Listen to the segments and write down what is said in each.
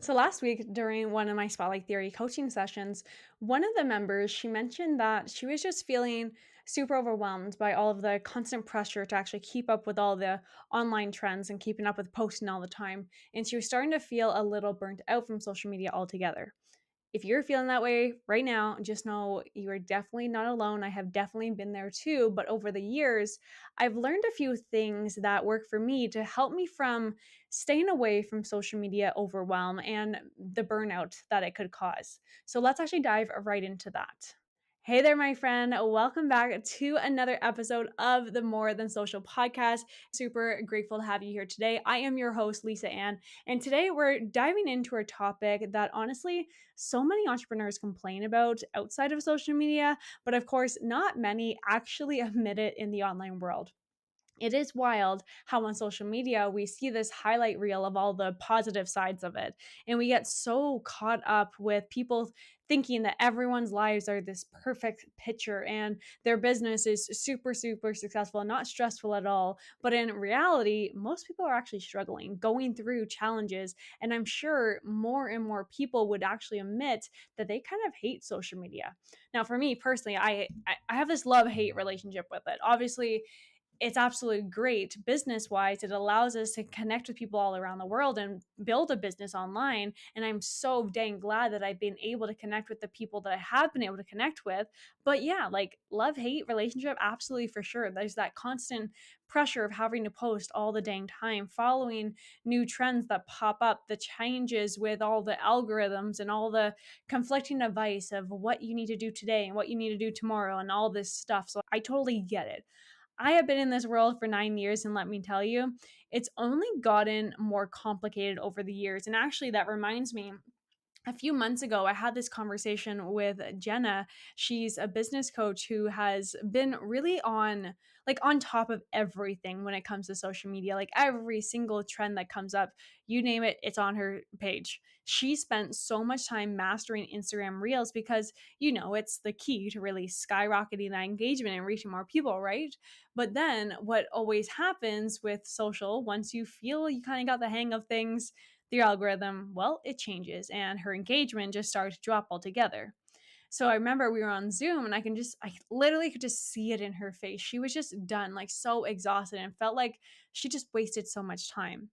So last week during one of my Spotlight Theory coaching sessions, one of the members, she mentioned that she was just feeling super overwhelmed by all of the constant pressure to actually keep up with all the online trends and keeping up with posting all the time. And she was starting to feel a little burnt out from social media altogether. If you're feeling that way right now, just know you are definitely not alone. I have definitely been there too. But over the years, I've learned a few things that work for me to help me from staying away from social media overwhelm and the burnout that it could cause. So let's actually dive right into that. Hey there, my friend. Welcome back to another episode of the More Than Social podcast. Super grateful to have you here today. I am your host, Lisa Ann, and today we're diving into a topic that honestly so many entrepreneurs complain about outside of social media, but of course, not many actually admit it in the online world. It is wild how on social media we see this highlight reel of all the positive sides of it. And we get so caught up with people thinking that everyone's lives are this perfect picture and their business is super, super successful and not stressful at all. But in reality, most people are actually struggling, going through challenges. And I'm sure more and more people would actually admit that they kind of hate social media. Now, for me personally, I have this love hate relationship with it. Obviously, it's absolutely great business wise. It allows us to connect with people all around the world and build a business online. And I'm so dang glad that I've been able to connect with the people that I have been able to connect with. But yeah, like love hate relationship, absolutely for sure. There's that constant pressure of having to post all the dang time, following new trends that pop up, the changes with all the algorithms and all the conflicting advice of what you need to do today and what you need to do tomorrow and all this stuff. So I totally get it. I have been in this world for 9 years, and let me tell you, it's only gotten more complicated over the years. And actually, that reminds me, a few months ago, I had this conversation with Jenna. She's a business coach who has been really on top of everything when it comes to social media. Like every single trend that comes up, you name it, it's on her page. She spent so much time mastering Instagram Reels because, it's the key to really skyrocketing that engagement and reaching more people, right? But then what always happens with social, once you feel you kind of got the hang of things, the algorithm, well, it changes and her engagement just started to drop altogether. So I remember we were on Zoom and I literally could just see it in her face. She was just done, like so exhausted and felt like she just wasted so much time.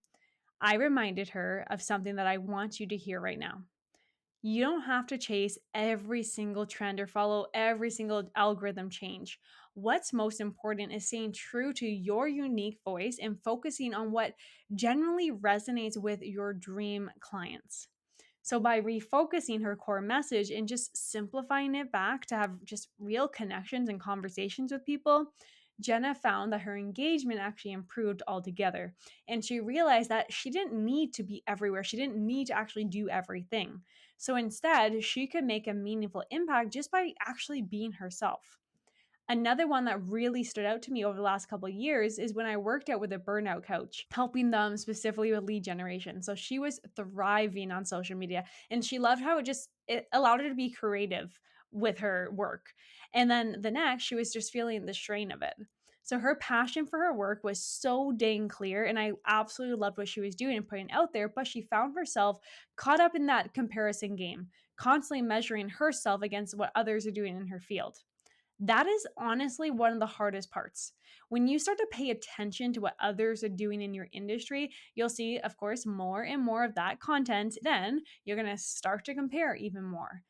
I reminded her of something that I want you to hear right now. You don't have to chase every single trend or follow every single algorithm change. What's most important is staying true to your unique voice and focusing on what generally resonates with your dream clients. So, by refocusing her core message and just simplifying it back to have just real connections and conversations with people, Jenna found that her engagement actually improved altogether. And she realized that she didn't need to be everywhere. She didn't need to actually do everything. So instead, she could make a meaningful impact just by actually being herself. Another one that really stood out to me over the last couple of years is when I worked out with a burnout coach, helping them specifically with lead generation. So she was thriving on social media and she loved how it allowed her to be creative with her work. And then the next, she was just feeling the strain of it. So her passion for her work was so dang clear, and I absolutely loved what she was doing and putting out there, but she found herself caught up in that comparison game, constantly measuring herself against what others are doing in her field. That is honestly one of the hardest parts. When you start to pay attention to what others are doing in your industry, you'll see, of course, more and more of that content. Then you're going to start to compare even more.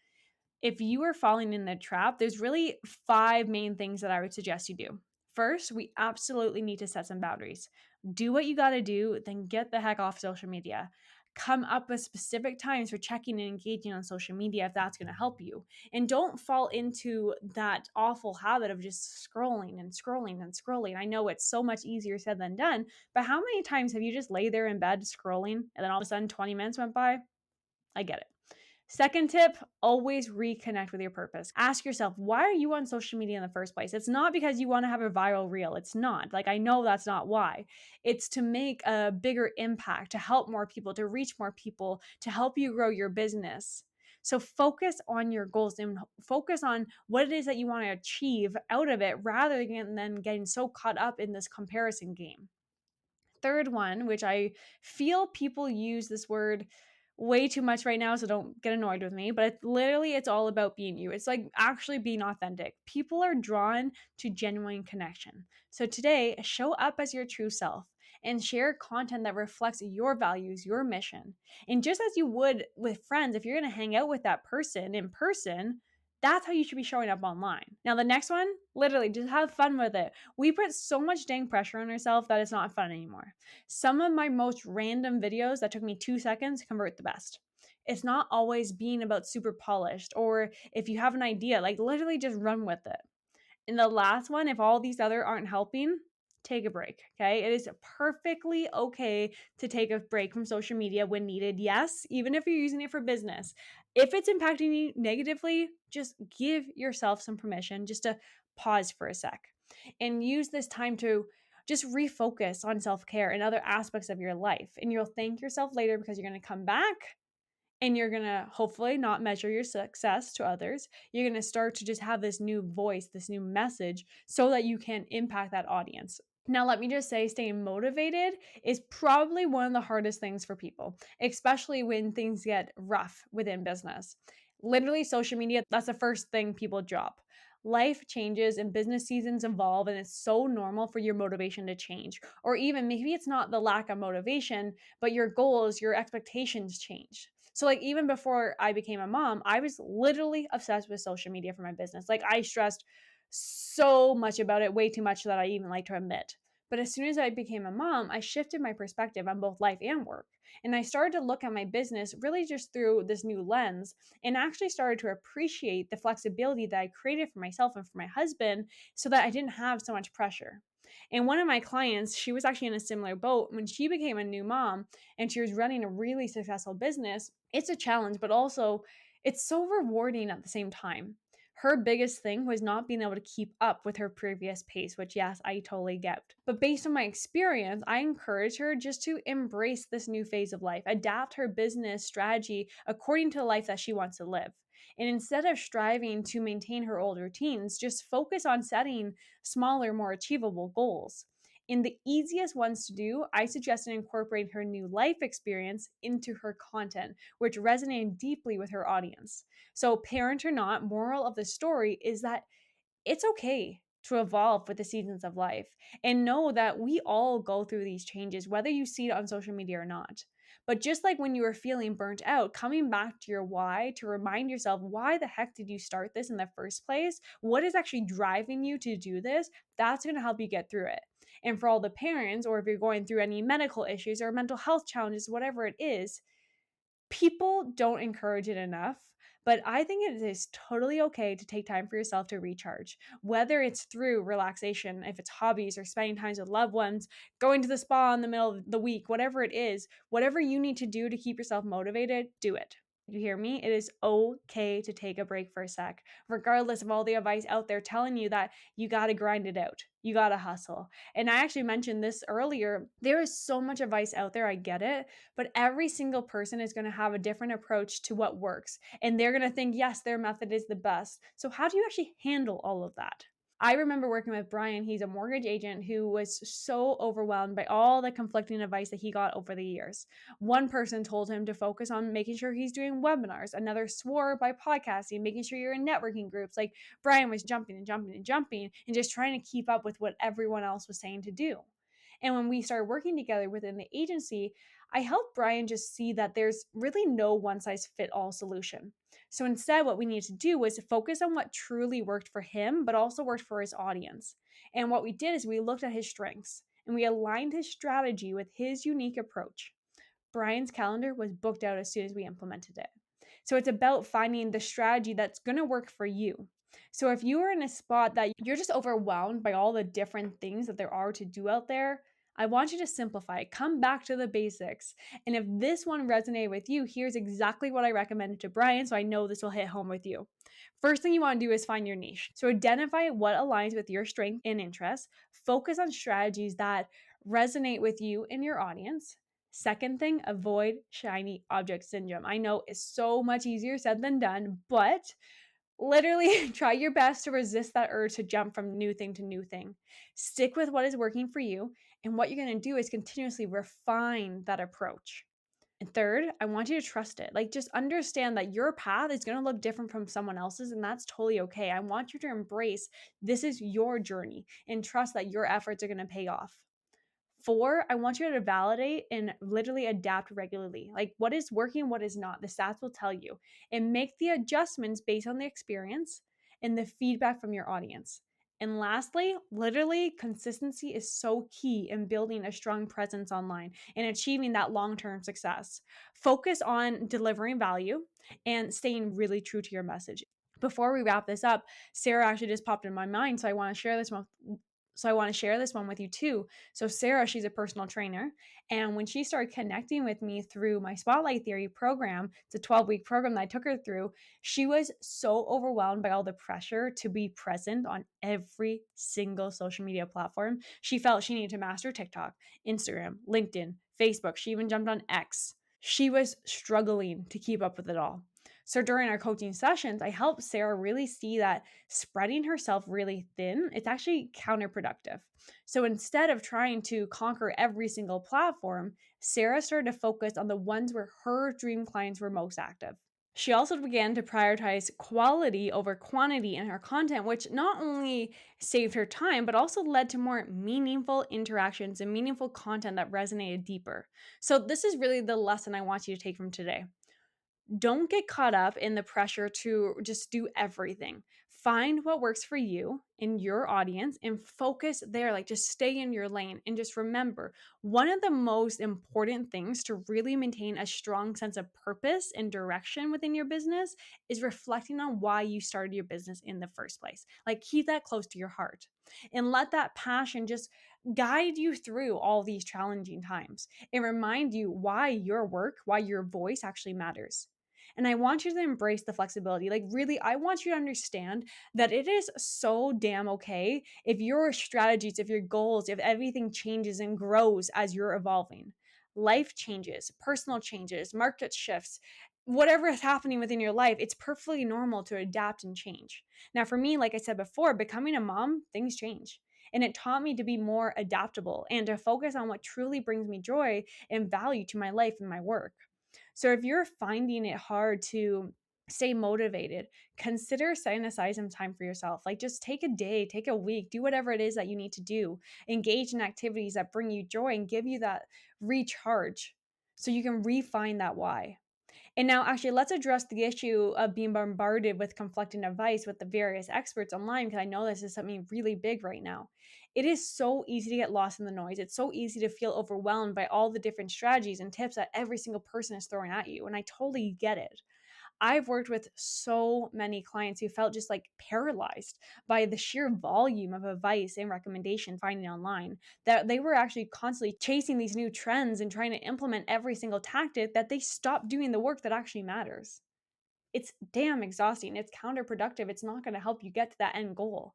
If you are falling in the trap, there's really five main things that I would suggest you do. First, we absolutely need to set some boundaries. Do what you got to do, then get the heck off social media. Come up with specific times for checking and engaging on social media if that's going to help you. And don't fall into that awful habit of just scrolling and scrolling and scrolling. I know it's so much easier said than done, but how many times have you just lay there in bed scrolling and then all of a sudden 20 minutes went by? I get it. Second tip, always reconnect with your purpose. Ask yourself, why are you on social media in the first place? It's not because you want to have a viral reel. It's not. Like, I know that's not why. It's to make a bigger impact, to help more people, to reach more people, to help you grow your business. So focus on your goals and focus on what it is that you want to achieve out of it rather than getting so caught up in this comparison game. Third one, which I feel people use this word way too much right now, so don't get annoyed with me, but it's all about being you. It's like actually being authentic. People are drawn to genuine connection. So today, show up as your true self and share content that reflects your values, your mission. And just as you would with friends, if you're going to hang out with that person in person, that's how you should be showing up online. Now, the next one, literally, just have fun with it. We put so much dang pressure on ourselves that it's not fun anymore. Some of my most random videos that took me 2 seconds convert the best. It's not always being about super polished, or if you have an idea, like literally just run with it. And the last one, if all these other aren't helping, take a break. Okay. It is perfectly okay to take a break from social media when needed. Yes, even if you're using it for business. If it's impacting you negatively, just give yourself some permission just to pause for a sec and use this time to just refocus on self care and other aspects of your life. And you'll thank yourself later because you're going to come back and you're going to hopefully not measure your success to others. You're going to start to just have this new voice, this new message so that you can impact that audience. Now, let me just say, staying motivated is probably one of the hardest things for people, especially when things get rough within business. Literally, social media, that's the first thing people drop. Life changes and business seasons evolve, and it's so normal for your motivation to change. Or even maybe it's not the lack of motivation, but your goals, your expectations change. So, like, even before I became a mom, I was literally obsessed with social media for my business. Like, I stressed so much about it, way too much that I even like to admit. But as soon as I became a mom, I shifted my perspective on both life and work. And I started to look at my business really just through this new lens and actually started to appreciate the flexibility that I created for myself and for my husband so that I didn't have so much pressure. And one of my clients, she was actually in a similar boat when she became a new mom and she was running a really successful business. It's a challenge, but also it's so rewarding at the same time. Her biggest thing was not being able to keep up with her previous pace, which, yes, I totally get. But based on my experience, I encourage her just to embrace this new phase of life, adapt her business strategy according to the life that she wants to live. And instead of striving to maintain her old routines, just focus on setting smaller, more achievable goals. And the easiest ones to do, I suggested incorporating her new life experience into her content, which resonated deeply with her audience. So, parent or not, moral of the story is that it's okay to evolve with the seasons of life and know that we all go through these changes, whether you see it on social media or not. But just like when you were feeling burnt out, coming back to your why to remind yourself, why the heck did you start this in the first place? What is actually driving you to do this? That's going to help you get through it. And for all the parents, or if you're going through any medical issues or mental health challenges, whatever it is, people don't encourage it enough, but I think it is totally okay to take time for yourself to recharge, whether it's through relaxation, if it's hobbies or spending time with loved ones, going to the spa in the middle of the week, whatever it is, whatever you need to do to keep yourself motivated, do it. You hear me? It is okay to take a break for a sec, regardless of all the advice out there telling you that you got to grind it out. You got to hustle. And I actually mentioned this earlier. There is so much advice out there. I get it. But every single person is going to have a different approach to what works. And they're going to think, yes, their method is the best. So, how do you actually handle all of that? I remember working with Brian. He's a mortgage agent who was so overwhelmed by all the conflicting advice that he got over the years. One person told him to focus on making sure he's doing webinars. Another swore by podcasting, making sure you're in networking groups. Like Brian was jumping and jumping and jumping and just trying to keep up with what everyone else was saying to do. And when we started working together within the agency, I helped Brian just see that there's really no one size fit all solution. So instead, what we needed to do was focus on what truly worked for him, but also worked for his audience. And what we did is we looked at his strengths and we aligned his strategy with his unique approach. Brian's calendar was booked out as soon as we implemented it. So it's about finding the strategy that's going to work for you. So if you are in a spot that you're just overwhelmed by all the different things that there are to do out there, I want you to simplify it. Come back to the basics. And if this one resonated with you, here's exactly what I recommended to Brian, so I know this will hit home with you. First thing you want to do is find your niche. So identify what aligns with your strength and interests. Focus on strategies that resonate with you and your audience. Second thing, avoid shiny object syndrome. I know it's so much easier said than done, but literally try your best to resist that urge to jump from new thing to new thing. Stick with what is working for you, and what you're going to do is continuously refine that approach. And third, I want you to trust it. Like, just understand that your path is going to look different from someone else's, and that's totally okay. I want you to embrace this is your journey and trust that your efforts are going to pay off. Four, I want you to validate and literally adapt regularly. Like, what is working, what is not. The stats will tell you, and make the adjustments based on the experience and the feedback from your audience. And lastly, literally, consistency is so key in building a strong presence online and achieving that long term success. Focus on delivering value and staying really true to your message. Before we wrap this up, Sarah actually just popped in my mind, so I want to share this one. So I want to share this one with you too. So Sarah, she's a personal trainer, and when she started connecting with me through my Spotlight Theory program, it's a 12-week program that I took her through, she was so overwhelmed by all the pressure to be present on every single social media platform. She felt she needed to master TikTok, Instagram, LinkedIn, Facebook. She even jumped on X. She was struggling to keep up with it all. So during our coaching sessions, I helped Sarah really see that spreading herself really thin, it's actually counterproductive. So instead of trying to conquer every single platform, Sarah started to focus on the ones where her dream clients were most active. She also began to prioritize quality over quantity in her content, which not only saved her time, but also led to more meaningful interactions and meaningful content that resonated deeper. So, this is really the lesson I want you to take from today. Don't get caught up in the pressure to just do everything. Find what works for you in your audience and focus there. Like, just stay in your lane. And just remember, one of the most important things to really maintain a strong sense of purpose and direction within your business is reflecting on why you started your business in the first place. Like, keep that close to your heart and let that passion just guide you through all these challenging times and remind you why your work, why your voice actually matters. And I want you to embrace the flexibility. Like, really, I want you to understand that it is so damn okay if your strategies, if your goals, if everything changes and grows as you're evolving. Life changes, personal changes, market shifts, whatever is happening within your life, it's perfectly normal to adapt and change. Now, for me, like I said before, becoming a mom, things change. And it taught me to be more adaptable and to focus on what truly brings me joy and value to my life and my work. So if you're finding it hard to stay motivated, consider setting aside some time for yourself. Like, just take a day, take a week, do whatever it is that you need to do. Engage in activities that bring you joy and give you that recharge so you can refine that why. And now, actually, let's address the issue of being bombarded with conflicting advice with the various experts online, because I know this is something really big right now. It is so easy to get lost in the noise. It's so easy to feel overwhelmed by all the different strategies and tips that every single person is throwing at you. And I totally get it. I've worked with so many clients who felt just like paralyzed by the sheer volume of advice and recommendation finding online, that they were actually constantly chasing these new trends and trying to implement every single tactic, that they stopped doing the work that actually matters. It's damn exhausting. It's counterproductive. It's not going to help you get to that end goal.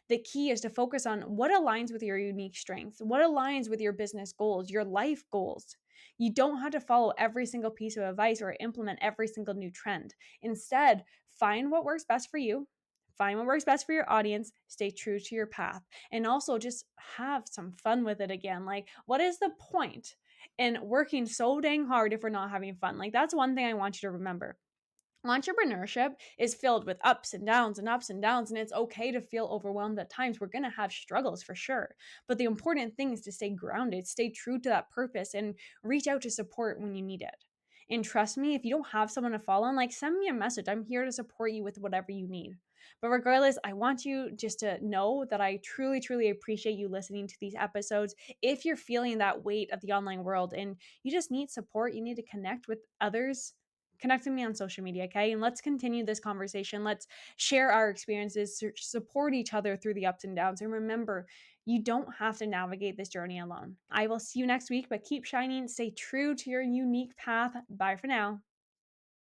The key is to focus on what aligns with your unique strengths, what aligns with your business goals, your life goals. You don't have to follow every single piece of advice or implement every single new trend. Instead, find what works best for you, find what works best for your audience, stay true to your path, and also just have some fun with it again. Like, what is the point in working so dang hard if we're not having fun? Like, that's one thing I want you to remember. Entrepreneurship is filled with ups and downs and ups and downs, and it's okay to feel overwhelmed at times. We're going to have struggles for sure. But the important thing is to stay grounded, stay true to that purpose, and reach out to support when you need it. And trust me, if you don't have someone to follow, like, send me a message. I'm here to support you with whatever you need. But regardless, I want you just to know that I truly, truly appreciate you listening to these episodes. If you're feeling that weight of the online world and you just need support, you need to connect with others, connect with me on social media, okay? And let's continue this conversation. Let's share our experiences, support each other through the ups and downs. And remember, you don't have to navigate this journey alone. I will see you next week, but keep shining, stay true to your unique path. Bye for now.